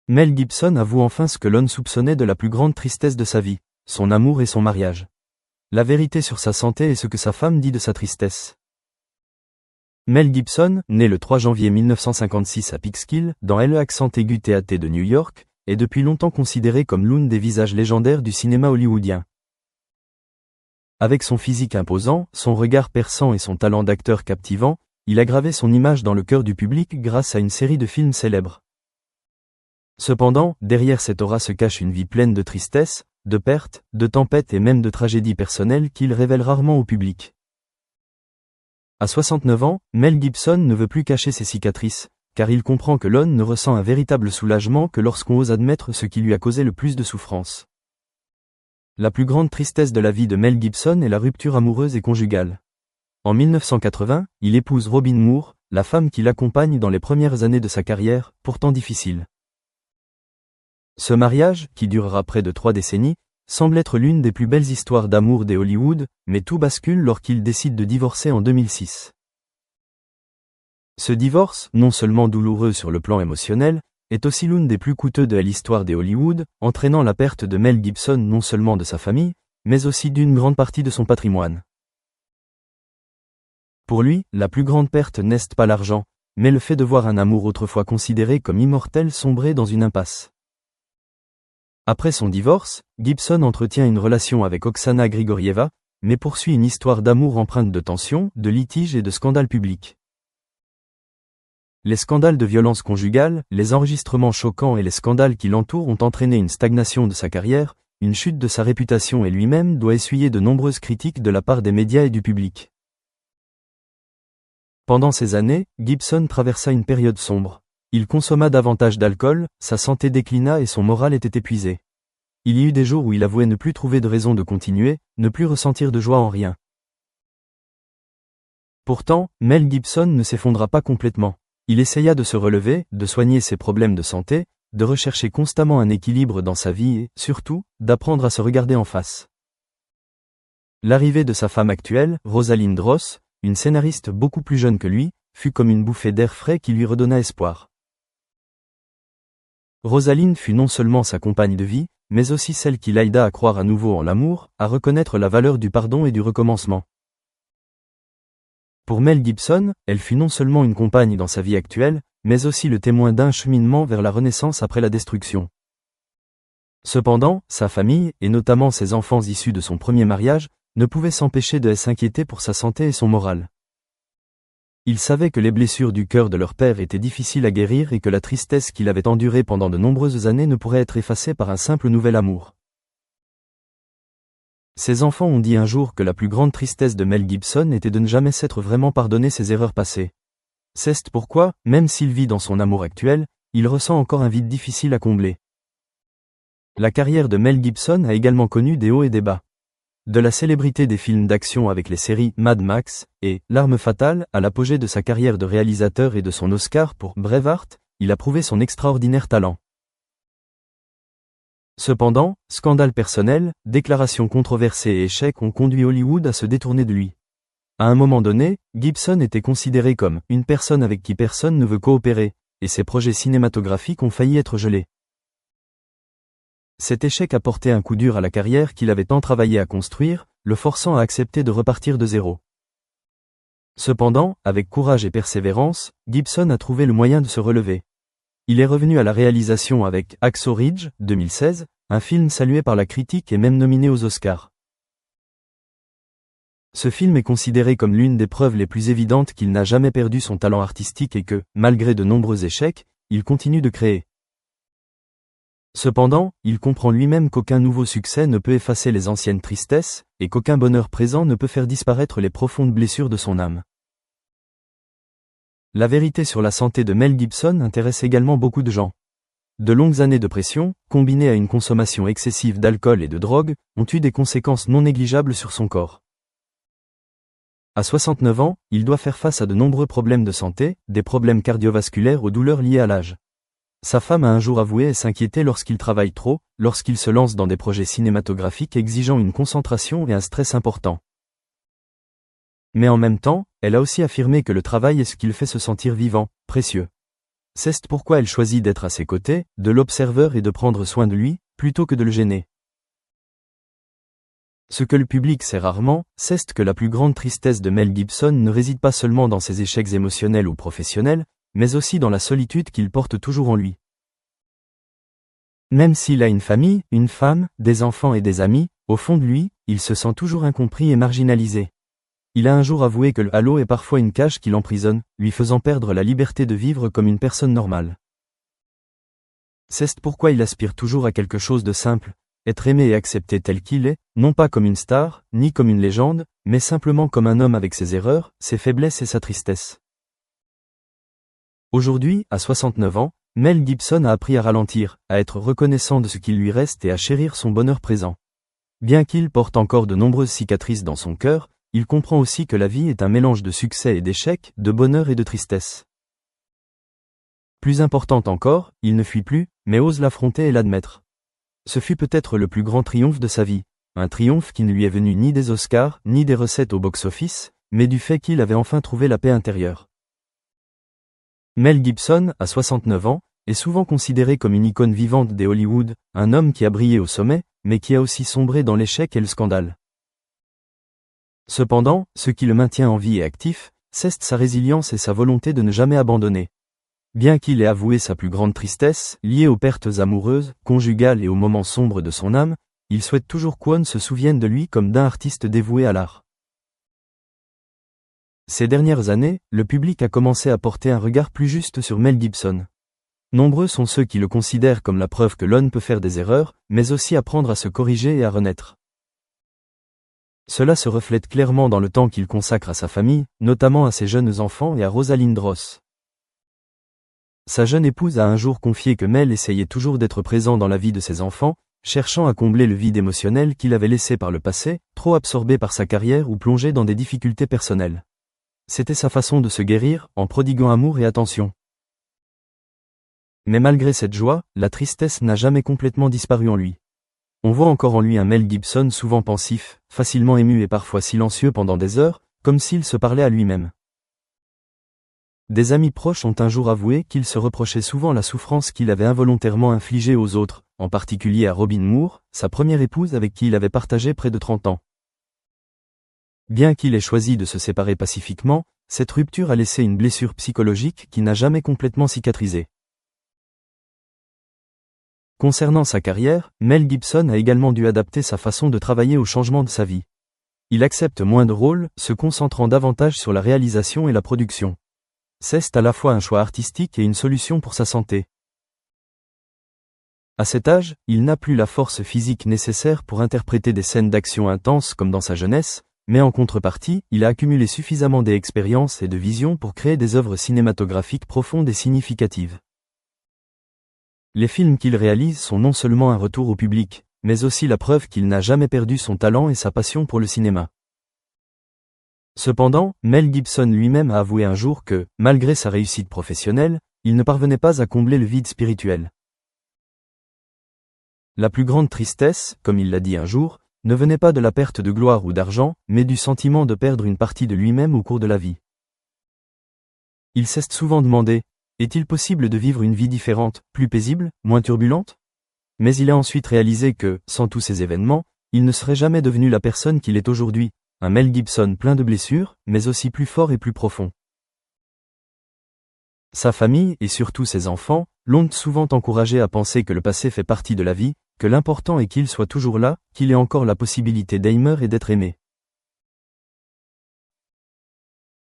Mel Gibson avoue enfin ce que Lon soupçonnait de la plus grande tristesse de sa vie, son amour et son mariage. La vérité sur sa santé et ce que sa femme dit de sa tristesse. Mel Gibson, né le 3 janvier 1956 à Peekskill, dans le accent aigu TAT de New York, est depuis longtemps considéré comme l'un des visages légendaires du cinéma hollywoodien. Avec son physique imposant, son regard perçant et son talent d'acteur captivant, il a gravé son image dans le cœur du public grâce à une série de films célèbres. Cependant, derrière cette aura se cache une vie pleine de tristesse, de pertes, de tempêtes et même de tragédies personnelles qu'il révèle rarement au public. À 69 ans, Mel Gibson ne veut plus cacher ses cicatrices, car il comprend que Lon ne ressent un véritable soulagement que lorsqu'on ose admettre ce qui lui a causé le plus de souffrance. La plus grande tristesse de la vie de Mel Gibson est la rupture amoureuse et conjugale. En 1980, il épouse Robin Moore, la femme qui l'accompagne dans les premières années de sa carrière, pourtant difficile. Ce mariage, qui durera près de 3 décennies, semble être l'une des plus belles histoires d'amour des Hollywood, mais tout bascule lorsqu'il décide de divorcer en 2006. Ce divorce, non seulement douloureux sur le plan émotionnel, est aussi l'une des plus coûteuses de l'histoire des Hollywood, entraînant la perte de Mel Gibson non seulement de sa famille, mais aussi d'une grande partie de son patrimoine. Pour lui, la plus grande perte n'est pas l'argent, mais le fait de voir un amour autrefois considéré comme immortel sombrer dans une impasse. Après son divorce, Gibson entretient une relation avec Oksana Grigorieva, mais poursuit une histoire d'amour empreinte de tensions, de litiges et de scandales publics. Les scandales de violence conjugale, les enregistrements choquants et les scandales qui l'entourent ont entraîné une stagnation de sa carrière, une chute de sa réputation et lui-même doit essuyer de nombreuses critiques de la part des médias et du public. Pendant ces années, Gibson traversa une période sombre. Il consomma davantage d'alcool, sa santé déclina et son moral était épuisé. Il y eut des jours où il avouait ne plus trouver de raison de continuer, ne plus ressentir de joie en rien. Pourtant, Mel Gibson ne s'effondra pas complètement. Il essaya de se relever, de soigner ses problèmes de santé, de rechercher constamment un équilibre dans sa vie et, surtout, d'apprendre à se regarder en face. L'arrivée de sa femme actuelle, Rosalind Ross, une scénariste beaucoup plus jeune que lui, fut comme une bouffée d'air frais qui lui redonna espoir. Rosalind fut non seulement sa compagne de vie, mais aussi celle qui l'aida à croire à nouveau en l'amour, à reconnaître la valeur du pardon et du recommencement. Pour Mel Gibson, elle fut non seulement une compagne dans sa vie actuelle, mais aussi le témoin d'un cheminement vers la renaissance après la destruction. Cependant, sa famille, et notamment ses enfants issus de son premier mariage, ne pouvaient s'empêcher de s'inquiéter pour sa santé et son moral. Ils savaient que les blessures du cœur de leur père étaient difficiles à guérir et que la tristesse qu'il avait endurée pendant de nombreuses années ne pourrait être effacée par un simple nouvel amour. Ses enfants ont dit un jour que la plus grande tristesse de Mel Gibson était de ne jamais s'être vraiment pardonné ses erreurs passées. C'est pourquoi, même s'il vit dans son amour actuel, il ressent encore un vide difficile à combler. La carrière de Mel Gibson a également connu des hauts et des bas. De la célébrité des films d'action avec les séries Mad Max et L'Arme Fatale à l'apogée de sa carrière de réalisateur et de son Oscar pour Braveheart, il a prouvé son extraordinaire talent. Cependant, scandales personnels, déclarations controversées et échecs ont conduit Hollywood à se détourner de lui. À un moment donné, Gibson était considéré comme une personne avec qui personne ne veut coopérer, et ses projets cinématographiques ont failli être gelés. Cet échec a porté un coup dur à la carrière qu'il avait tant travaillé à construire, le forçant à accepter de repartir de zéro. Cependant, avec courage et persévérance, Gibson a trouvé le moyen de se relever. Il est revenu à la réalisation avec Hacksaw Ridge, 2016, un film salué par la critique et même nominé aux Oscars. Ce film est considéré comme l'une des preuves les plus évidentes qu'il n'a jamais perdu son talent artistique et que, malgré de nombreux échecs, il continue de créer. Cependant, il comprend lui-même qu'aucun nouveau succès ne peut effacer les anciennes tristesses, et qu'aucun bonheur présent ne peut faire disparaître les profondes blessures de son âme. La vérité sur la santé de Mel Gibson intéresse également beaucoup de gens. De longues années de pression, combinées à une consommation excessive d'alcool et de drogue, ont eu des conséquences non négligeables sur son corps. À 69 ans, il doit faire face à de nombreux problèmes de santé, des problèmes cardiovasculaires aux douleurs liées à l'âge. Sa femme a un jour avoué s'inquiéter lorsqu'il travaille trop, lorsqu'il se lance dans des projets cinématographiques exigeant une concentration et un stress important. Mais en même temps, elle a aussi affirmé que le travail est ce qui le fait se sentir vivant, précieux. C'est pourquoi elle choisit d'être à ses côtés, de l'observeur et de prendre soin de lui, plutôt que de le gêner. Ce que le public sait rarement, c'est que la plus grande tristesse de Mel Gibson ne réside pas seulement dans ses échecs émotionnels ou professionnels, mais aussi dans la solitude qu'il porte toujours en lui. Même s'il a une famille, une femme, des enfants et des amis, au fond de lui, il se sent toujours incompris et marginalisé. Il a un jour avoué que le halo est parfois une cage qui l'emprisonne, lui faisant perdre la liberté de vivre comme une personne normale. C'est pourquoi il aspire toujours à quelque chose de simple, être aimé et accepté tel qu'il est, non pas comme une star, ni comme une légende, mais simplement comme un homme avec ses erreurs, ses faiblesses et sa tristesse. Aujourd'hui, à 69 ans, Mel Gibson a appris à ralentir, à être reconnaissant de ce qu'il lui reste et à chérir son bonheur présent. Bien qu'il porte encore de nombreuses cicatrices dans son cœur, il comprend aussi que la vie est un mélange de succès et d'échecs, de bonheur et de tristesse. Plus importante encore, il ne fuit plus, mais ose l'affronter et l'admettre. Ce fut peut-être le plus grand triomphe de sa vie, un triomphe qui ne lui est venu ni des Oscars, ni des recettes au box-office, mais du fait qu'il avait enfin trouvé la paix intérieure. Mel Gibson, à 69 ans, est souvent considéré comme une icône vivante des Hollywood, un homme qui a brillé au sommet, mais qui a aussi sombré dans l'échec et le scandale. Cependant, ce qui le maintient en vie et actif, c'est sa résilience et sa volonté de ne jamais abandonner. Bien qu'il ait avoué sa plus grande tristesse, liée aux pertes amoureuses, conjugales et aux moments sombres de son âme, il souhaite toujours qu'on se souvienne de lui comme d'un artiste dévoué à l'art. Ces dernières années, le public a commencé à porter un regard plus juste sur Mel Gibson. Nombreux sont ceux qui le considèrent comme la preuve que l'homme peut faire des erreurs, mais aussi apprendre à se corriger et à renaître. Cela se reflète clairement dans le temps qu'il consacre à sa famille, notamment à ses jeunes enfants et à Rosalind Ross. Sa jeune épouse a un jour confié que Mel essayait toujours d'être présent dans la vie de ses enfants, cherchant à combler le vide émotionnel qu'il avait laissé par le passé, trop absorbé par sa carrière ou plongé dans des difficultés personnelles. C'était sa façon de se guérir, en prodiguant amour et attention. Mais malgré cette joie, la tristesse n'a jamais complètement disparu en lui. On voit encore en lui un Mel Gibson souvent pensif, facilement ému et parfois silencieux pendant des heures, comme s'il se parlait à lui-même. Des amis proches ont un jour avoué qu'il se reprochait souvent la souffrance qu'il avait involontairement infligée aux autres, en particulier à Robin Moore, sa première épouse avec qui il avait partagé près de 30 ans. Bien qu'il ait choisi de se séparer pacifiquement, cette rupture a laissé une blessure psychologique qui n'a jamais complètement cicatrisé. Concernant sa carrière, Mel Gibson a également dû adapter sa façon de travailler au changement de sa vie. Il accepte moins de rôles, se concentrant davantage sur la réalisation et la production. C'est à la fois un choix artistique et une solution pour sa santé. À cet âge, il n'a plus la force physique nécessaire pour interpréter des scènes d'action intenses comme dans sa jeunesse, mais en contrepartie, il a accumulé suffisamment d'expérience et de vision pour créer des œuvres cinématographiques profondes et significatives. Les films qu'il réalise sont non seulement un retour au public, mais aussi la preuve qu'il n'a jamais perdu son talent et sa passion pour le cinéma. Cependant, Mel Gibson lui-même a avoué un jour que, malgré sa réussite professionnelle, il ne parvenait pas à combler le vide spirituel. La plus grande tristesse, comme il l'a dit un jour, ne venait pas de la perte de gloire ou d'argent, mais du sentiment de perdre une partie de lui-même au cours de la vie. Il s'est souvent demandé, est-il possible de vivre une vie différente, plus paisible, moins turbulente ? Mais il a ensuite réalisé que, sans tous ces événements, il ne serait jamais devenu la personne qu'il est aujourd'hui, un Mel Gibson plein de blessures, mais aussi plus fort et plus profond. Sa famille, et surtout ses enfants, l'ont souvent encouragé à penser que le passé fait partie de la vie, que l'important est qu'il soit toujours là, qu'il ait encore la possibilité d'aimer et d'être aimé.